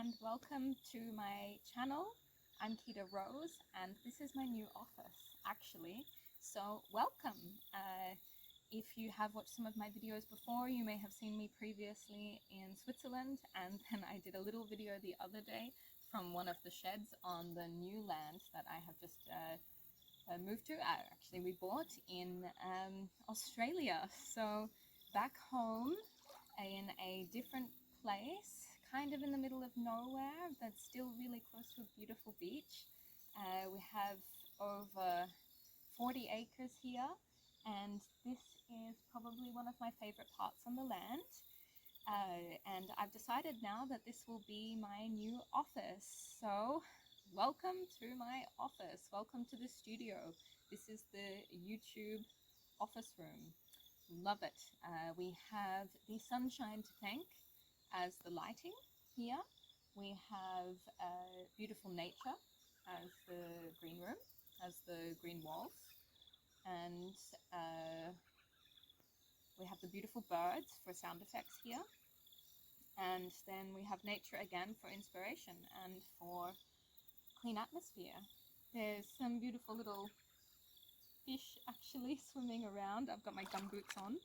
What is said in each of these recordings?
and welcome to my channel. I'm Keita Rose and this is my new office actually, so welcome. If you have watched some of my videos before, you may have seen me previously in Switzerland, and then I did a little video the other day from one of the sheds on the new land that I have just moved to. Actually we bought in Australia, so back home in a different place, kind of in the middle of nowhere, but still really close to a beautiful beach. We have over 40 acres here, and this is probably one of my favorite parts on the land. And I've decided now that this will be my new office. So welcome to my office. Welcome to the studio. This is the YouTube office room. Love it. We have the sunshine to thank as the lighting here. We have beautiful nature as the green room, as the green walls. And we have the beautiful birds for sound effects here. And then we have nature again for inspiration and for clean atmosphere. There's some beautiful little fish actually swimming around. I've got my gumboots on,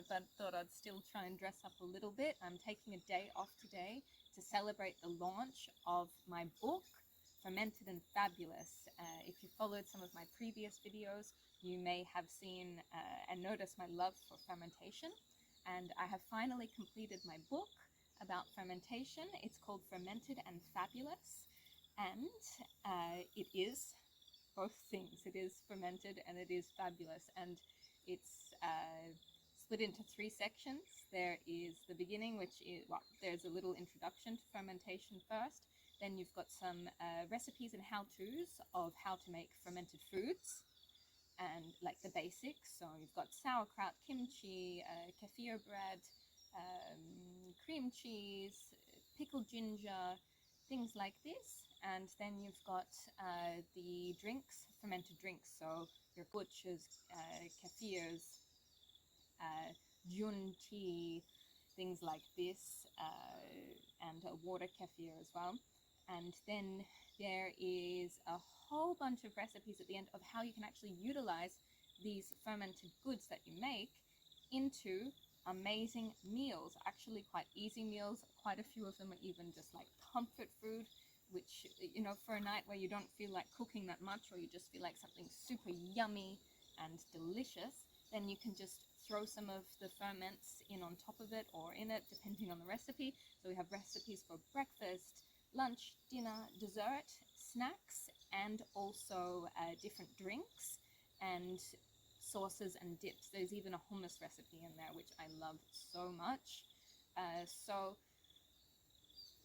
but thought I'd still try and dress up a little bit. I'm taking a day off today to celebrate the launch of my book, Fermented and Fabulous. If you followed some of my previous videos, you may have seen and noticed my love for fermentation. And I have finally completed my book about fermentation. It's called Fermented and Fabulous. And it is both things. It is fermented and it is fabulous, and it's split into three sections. There is the beginning, which is, well, there's a little introduction to fermentation first. Then you've got some recipes and how-tos of how to make fermented foods, and like the basics. So you've got sauerkraut, kimchi, kefir bread, cream cheese, pickled ginger, things like this. And then you've got the drinks, fermented drinks, so your butchers, kefirs, jun tea, things like this, and a water kefir as well. And then there is a whole bunch of recipes at the end of how you can actually utilize these fermented goods that you make into amazing meals, actually quite easy meals. Quite a few of them are even just like comfort food, which, you know, for a night where you don't feel like cooking that much, or you just feel like something super yummy and delicious, then you can just throw some of the ferments in on top of it or in it, depending on the recipe. So we have recipes for breakfast, lunch, dinner, dessert, snacks, and also different drinks and sauces and dips. There's even a hummus recipe in there, which I love so much. So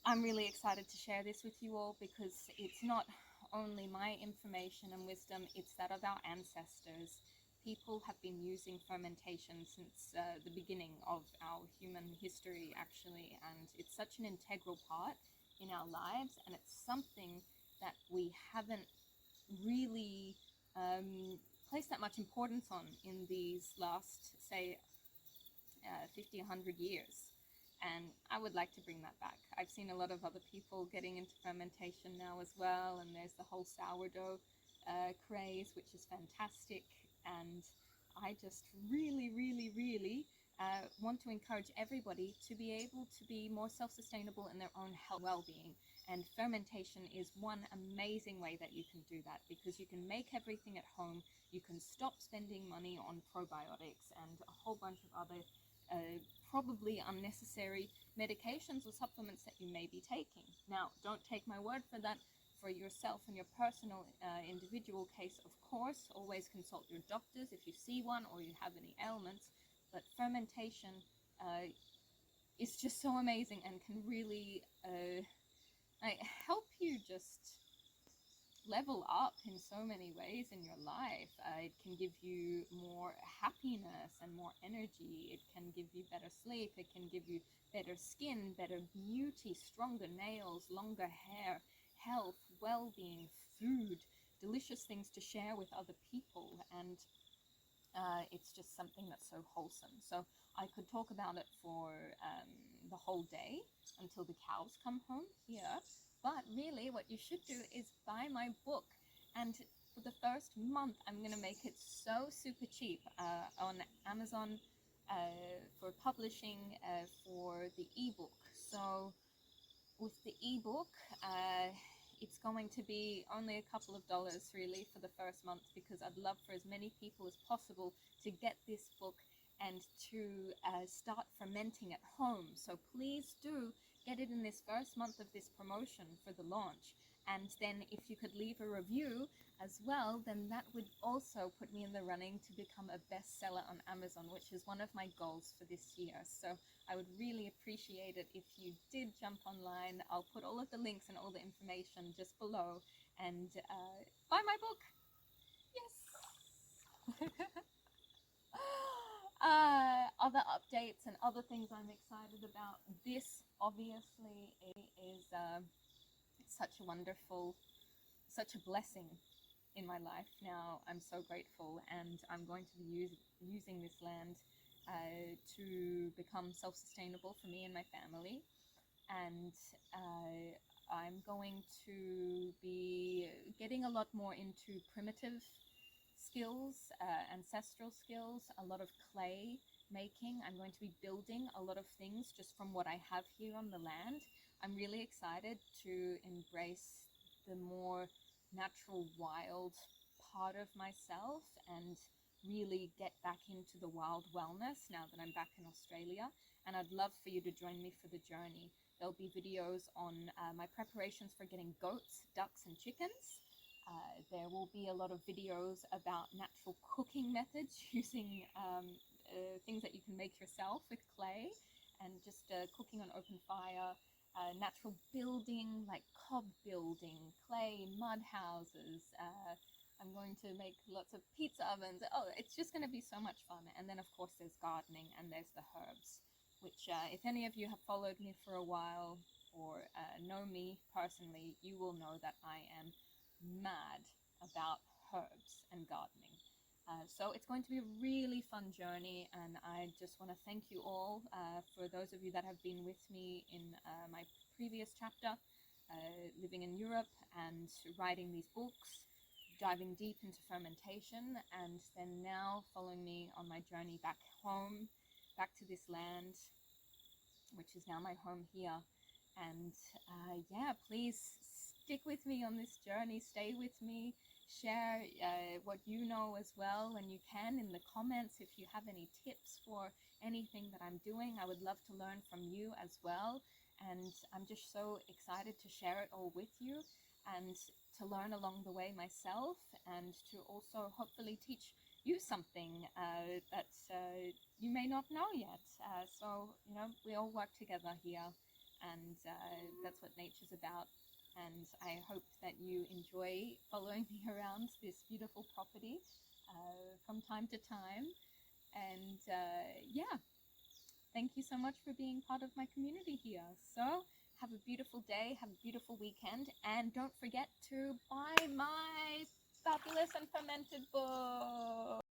I'm really excited to share this with you all, because it's not only my information and wisdom, it's that of our ancestors. People have been using fermentation since the beginning of our human history, actually, and it's such an integral part in our lives, and it's something that we haven't really placed that much importance on in these last, say, 50, 100 years. And I would like to bring that back. I've seen a lot of other people getting into fermentation now as well, and there's the whole sourdough craze, which is fantastic. And I just really want to encourage everybody to be able to be more self-sustainable in their own health and well-being. And fermentation is one amazing way that you can do that, because you can make everything at home. You can stop spending money on probiotics and a whole bunch of other probably unnecessary medications or supplements that you may be taking. Now, don't take my word for that. For yourself and your personal individual case, of course, always consult your doctors if you see one or you have any ailments. But fermentation is just so amazing and can really help you just level up in so many ways in your life. It can give you more happiness and more energy. It can give you better sleep. It can give you better skin, better beauty, stronger nails, longer hair, health, well-being, food, delicious things to share with other people. And it's just something that's so wholesome. So I could talk about it for the whole day until the cows come home here. But really what you should do is buy my book, and for the first month I'm going to make it so super cheap on Amazon for publishing for the ebook. So with the ebook, it's going to be only a couple of dollars really for the first month, because I'd love for as many people as possible to get this book and to start fermenting at home. So please do get it in this first month of this promotion for the launch. And then if you could leave a review as well, then that would also put me in the running to become a bestseller on Amazon, which is one of my goals for this year. So I would really appreciate it if you did jump online. I'll put all of the links and all the information just below, and buy my book. Yes. Other updates and other things I'm excited about. This obviously is such a wonderful, such a blessing in my life now. I'm so grateful, and I'm going to be using this land to become self-sustainable for me and my family. And I'm going to be getting a lot more into primitive skills, ancestral skills, a lot of clay making. I'm going to be building a lot of things just from what I have here on the land. I'm really excited to embrace the more natural, wild part of myself and really get back into the wild wellness now that I'm back in Australia. And I'd love for you to join me for the journey. There'll be videos on my preparations for getting goats, ducks, and chickens. There will be a lot of videos about natural cooking methods using things that you can make yourself with clay, and just cooking on open fire, natural building like cob building, clay mud houses. I'm going to make lots of pizza ovens. Oh, it's just going to be so much fun. And then of course there's gardening, and there's the herbs, which if any of you have followed me for a while or know me personally, you will know that I am mad about herbs and gardening. So it's going to be a really fun journey, and I just want to thank you all for those of you that have been with me in my previous chapter, living in Europe and writing these books, diving deep into fermentation, and then now following me on my journey back home, back to this land, which is now my home here. And yeah, please stick with me on this journey, stay with me, share what you know as well when you can in the comments. If you have any tips for anything that I'm doing, I would love to learn from you as well. And I'm just so excited to share it all with you and to learn along the way myself, and to also hopefully teach you something that you may not know yet. So, you know, we all work together here, and that's what nature's about. And I hope that you enjoy following me around this beautiful property from time to time. And yeah, thank you so much for being part of my community here. So have a beautiful day, have a beautiful weekend, and don't forget to buy my Fabulous and Fermented book.